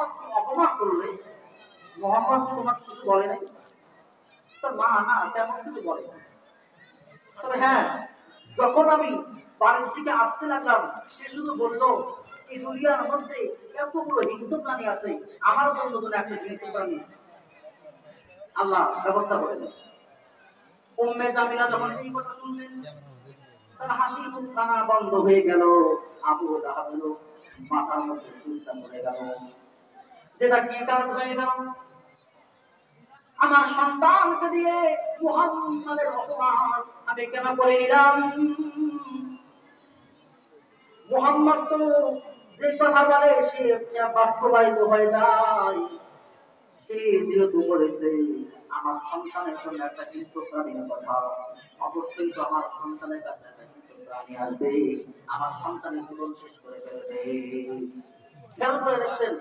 মোহাম্মদকে অপমান করলে মোহাম্মদ তোমার কিছু বলে নাই? তোর মা না তেমন কিছু বলে না। তবে হ্যাঁ, যখন আমি বাড়ির দিকে আসতে লাগলাম, সে শুধু বললো এই দুনিয়ার মধ্যে এতগুলো হিংস্র প্রাণী আছে, আমার জন্য কোনো একটা হিংস্র প্রাণী আল্লাহ ব্যবস্থা করে দেন। উম্মে জামিলা যখন এই কথা শুনলেন, তার হাসি মুখ কানা বন্ধ হয়ে গেল। আবু লাহাবের মাথার মধ্যে চিন্তা পড়ে গেল, যেটা কি কাজ হয়ে গেল, আমার সন্তানকে দিয়ে মুহাম্মাদের অপমান আমি কেন করে নিলাম? মুহাম্মদ তো যে কথা বলে সে বাস্তবায়িত হয়ে যায়। সে যেহেতু বলেছে আমার সন্তানের জন্য একটা হিংস্র প্রাণীর কথা, অবশ্যই তো আমার সন্তানের কাছে একটা হিংস্র প্রাণী আসবে, আমার সন্তানের জীবন শেষ করে ফেলবে। খেয়াল করে দেখছেন,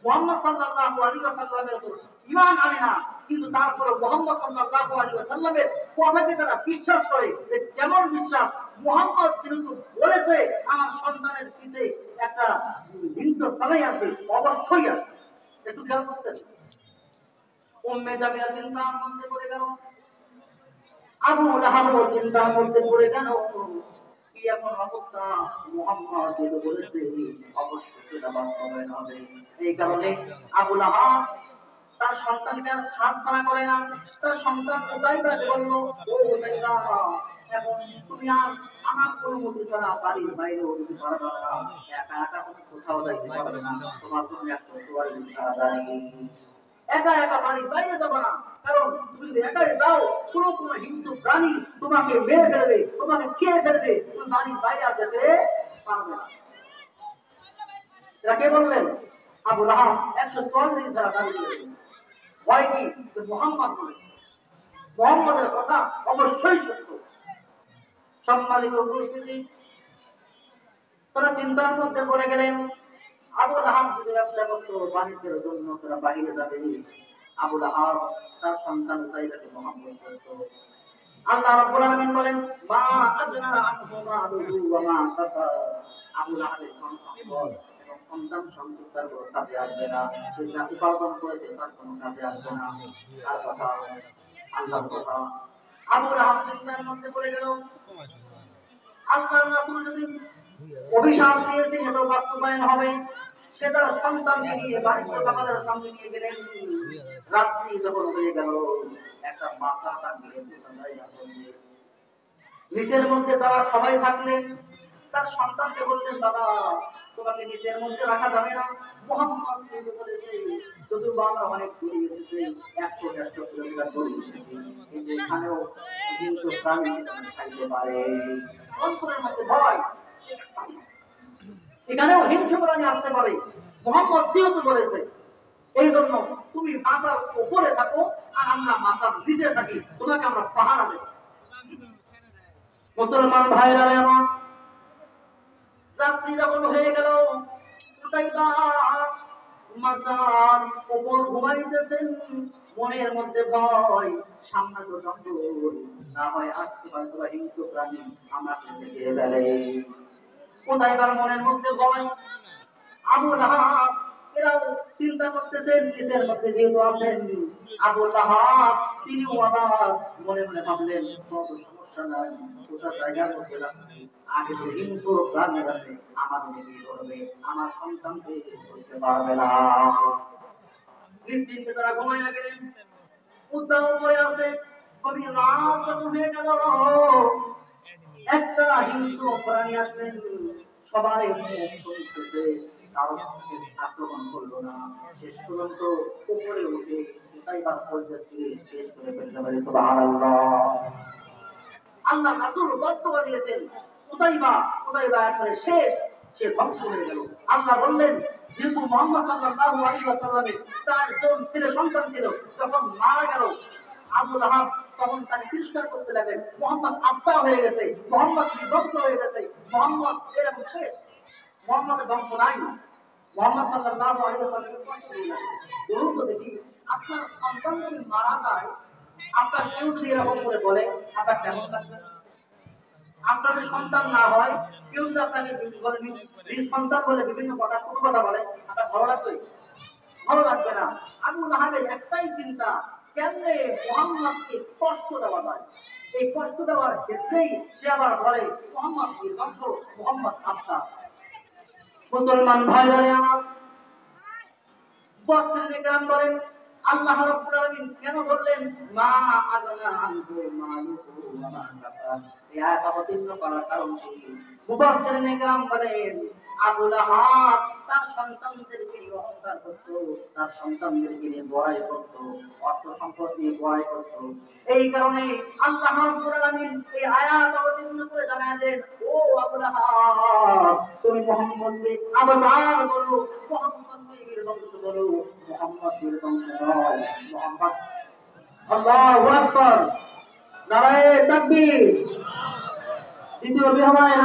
মুহাম্মদ সাল্লাল্লাহু আলাইহি ওয়াসাল্লামের উপর ঈমান আনে না, কিন্তু তারপরে মুহাম্মদ সাল্লাল্লাহু আলাইহি ওয়াসাল্লামের কথাকে তারা বিশ্বাস করে। কেমন বিশ্বাস? মুহাম্মদ যেহেতু বলেছে আমার সন্তানের পিছে একটা হিংস্র প্রাণী আসবে, অবশ্যই আসবে। একটু খেয়াল করছেন? উম্মে জামিলা চিন্তার মধ্যে পড়ে গেল, আবু লাহাব চিন্তার মধ্যে পড়ে গেল, কি এখন অবস্থা? মুহাম্মদ যেটা বলেছে অবশ্যই সেটা বাস্তবায়ন হবে। এই কারণে আবু লাহাব তার সন্তানকে আর ছাড় ছাড়া করে না। তার সন্তান উতাইবাকে বলল, ও উতাইবা, এখন তুমি আর আমার অনুমতি ছাড়া বাড়ির বাইরেও যেতে পারবে না, একা একা তুমি কোথাও যাইতে পারবে না, তোমার জন্য একটা তোমার ছাড়া দাঁড়িয়ে একা একা বাড়ির বাইরে যাবো না, কারণ তুমি যদি একাই যাও কোনো হিংস্র প্রাণী তোমাকে মেরে ফেলবে, তোমাকে খেয়ে ফেলবে, তুমি বাড়ির বাইরে আর যেতে পারবে না। কে বললেন? আবু লাহাব 144 দ্বারা দাঁড়িয়ে গেলেন। ভয় কি? মুহাম্মদ বলেছে, মুহাম্মদের কথা অবশ্যই সত্য। সম্মানিত উপস্থিতি, তারা চিন্তার মধ্যে পড়ে গেলেন। আবু লাহাব যদি ব্যবসা করতো বাণিজ্যের জন্য তারা বাহিরে যাবে, আবু লাহাব তার সন্তান উতাইবাকে মুহাম্মদ করতো। আল্লাহ রাব্বুল আলামিন বলেন, মা আদনা আনহু মালুহু ওয়া মা কাসা, আবু লাহাবের সম্পদ এবং সন্তান সম্পদ তার কোনো কাজে আসবে না, সে যা উপার্জন করেছে তার কোনো কাজে আসবে না। তার কথা আল্লাহর কথা। আবু লাহাব চিন্তার মধ্যে পড়ে গেল, আল্লাহর রাসূল যদি অভিশাপ দিয়েছে এটা বাস্তবায়ন হবে। সেটা সন্তানকে নিয়ে বাড়িতে আমাদের সামনে নিয়ে গেলেন। রাত্রি যখন হয়ে গেল, একটা মাথা তার নিচের মধ্যে তারা সবাই থাকলেন। তার সন্তানকে বললেন, বাবা তোমাকে নিচের মধ্যে রাখা যাবে না, মুহাম্মদ বলেছে যদিও আমরা অনেক দূরে এসেছি, 100-150 কিলোমিটার দূরে এসেছি, কিন্তু এখানেও হিংস্র প্রাণী খাইতে পারে। অন্তরের মধ্যে ভয়, এখানেও হিংস্র প্রাণী আসতে পারে, মুহাম্মদ যেহেতু বলেছে, এই জন্য তুমি মাথার উপরে থাকো আর আমরা মাথার নিচে থাকি, তোমাকে আমরা পাহারা দেব। মুসলমান ভাইরা আমার, রাত্রি যখন হয়ে গেল, উতাইবা মাথার উপর ঘুমাইতেছেন, মনের মধ্যে ভয়, সামনে তো জঙ্গল, না হয় আসতে হয়তো হিংস্র প্রাণী আমাকে খেয়ে ফেলে। উতাইবার মনের মধ্যে ভয়। আবু লাহাব এরাও চিন্তা করতেছেন, নিজের মধ্যে যেহেতু আছেন আবু লাহাব, তিনিও আবার মনে মনে ভাবলেন কত সমস্যা নাই, কোথা জায়গার মধ্যে রাখছি, আগে তো হিংস্র প্রাণী আছে, আমাদের কি করবে, আমার সন্তানকে করতে পারবে না। নিশ্চিন্তে তারা ঘুমাইয়া গেলেন। উদ্যান পড়ে আছে, গভীর রাত যখন হয়ে গেল, একটা হিংস্র প্রাণী আসলেন, সবাই মুখ শুনতেছে, কারো আক্রমণ করলো না, শেষ পর্যন্ত উপরে উঠে উতাইবার পর্যায়ে শেষ করে ফেলতে পারে। সুবহানাল্লাহ। আল্লাহ রাসূল বক্তব্য দিয়েছেন, উতাইবা একবারে শেষ, সে ধ্বংস হয়ে গেল। আল্লাহ বললেন, যেহেতু মুহাম্মদ সাল্লাল্লাহু আলাইহি ওয়াসাল্লামের 4 জন ছেলে সন্তান ছিল, যখন মারা গেল আবু লাহাব, তখন তাকে তিরস্কার করতে লাগলেন, মুহাম্মদ আব্বা হয়ে গেছে, মুহাম্মদ বিভক্ত হয়ে গেছে, মুহাম্মদ এরকম শেষ, মুহাম্মদের ধ্বংস নাই। মুহাম্মদ সাল্লাল্লাহু আলাইহি ওয়াসাল্লামের কষ্ট হয়ে গেছে। বলুন তো দেখি, আপনার সন্তান যদি মারা যায়, আপনার কেউ যদি এরকম করে বলে, আপনার কেমন লাগবে? আপনার যদি সন্তান না হয়, কেউ যদি আপনাকে সন্তান বলে বিভিন্ন কথা, কোনো কথা বলে, আপনার ভালো লাগবে? ভালো লাগবে না। আবু লাহাবের একটাই চিন্তা, কেমনে মুহাম্মদকে কষ্ট দেওয়া যায়। এই কষ্ট দেওয়ার ক্ষেত্রেই সে আবার বলে মুহাম্মদ বংশ, মুহাম্মদ আফসার। মুসলমান ভাইরা আমার, মুফাসসিরিন বলেন আল্লাহ রাব্বুল আলামিন কেন বললেন মা আগনা আনহু মালুহু ওয়া মা কাসাব, এই আয়াত অবতীর্ণ করার কারণ কি? মুফাসসিরিন বলেন আবু লাহাব তার সন্তানদেরকে নিয়ে অহংকার করত, তার সন্তানদেরকে নিয়ে বড়াই করত, অর্থ সম্পদ নিয়ে বড়াই করত। এই কারণে আল্লাহ রাব্বুল আলামিন এই আয়াত অবতীর্ণ করে জানায় দেন, ও আবু লাহাব তুমি মুহাম্মদকে আবতার বলো, মুহাম্মদ নবীর বংশ বলো, মুহাম্মদ নবীর বংশ নয়। মুহাম্মদ, আল্লাহু আকবার, নারায়ে তাকবীর। দ্বিতীয় বিহমায়